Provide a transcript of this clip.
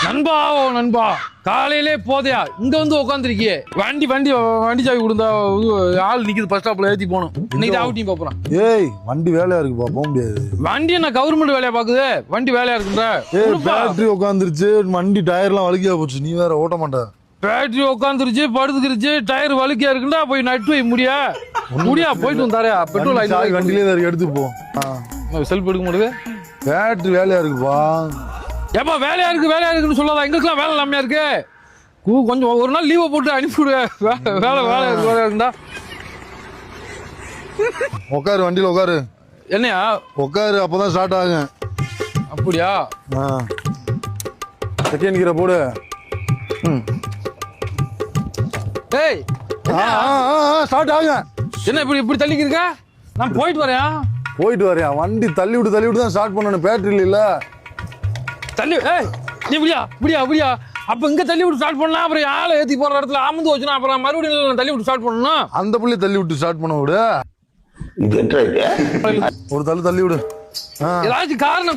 நண்பா நண்பா காலையிலே போதையா இங்க வந்து உட்காந்துருக்கியே வண்டி வண்டி வண்டி சாவி கொடுத்தா ஆள் நிக்குது பஸ் ஸ்டாப்ல ஏத்தி போகணும் இன்னைக்கு அவுட்டிங் பாப்போம். ஏய் வண்டி வேலையா இருக்குப்பா போக முடியாது. வண்டி என்ன கவர்மெண்ட் வேலையா பாக்குது வண்டி வேலையா இருக்குன்ற. ஏய் பேட்டரி உட்காந்துருச்சு வண்டி டயர்லாம் வலிக்கையா போச்சு நீ வேற ஓட்ட மாட்ட. பேட்டரி உட்காந்துருச்சு படுத்துக்கிருச்சு டயர் வலிக்கையா இருக்குண்டா போய் நட்டு வை முடியா போயிட்டு வந்தாரா பெட்ரோல் சாவி வண்டியிலே வேற எடுத்து போ. செல்ஃப் எடுக்க முடியுது பேட்டரி வேலையா இருக்குப்பா. ஏப்பா வேலையா இருக்குன்னு சொல்லாத எங்களுக்குலாம் வேலை இல்லாமையா இருக்கு. கொஞ்சம் ஒரு நாள் லீவை போட்டு அனுப்பிவிடு. வேலையா இருக்குண்டா. உட்காரு வண்டியில உட்காரு. என்னையா உட்காரு அப்பதான் ஸ்டார்ட் ஆகும். அப்படியா செகண்ட் கீரை போடு. ஏய் ஸ்டார்ட் ஆகுங்க. என்ன இப்படி தள்ளிக்கு இருக்க? நான் போயிட்டு வரேன். போயிட்டு வரையா வண்டி தள்ளி விட்டு தான் ஸ்டார்ட் பண்ணணும் பேட்டரி இல்ல தள்ளி. ஏய் நீ இப்படியா அப்ப இங்க தள்ளி விட்டு ஸ்டார்ட் பண்ணலாம் அப்புறம் ஆளை ஏத்தி போற இடத்துல அமர்ந்து வச்சுனா அப்புறம் மறுபடியும் தள்ளி விட்டு ஸ்டார்ட் பண்ணணும். அந்த புள்ளி தள்ளி விட்டு ஸ்டார்ட் பண்ண விடு. ஒரு தள்ளி விடு. ஏதாச்சும் காரணம்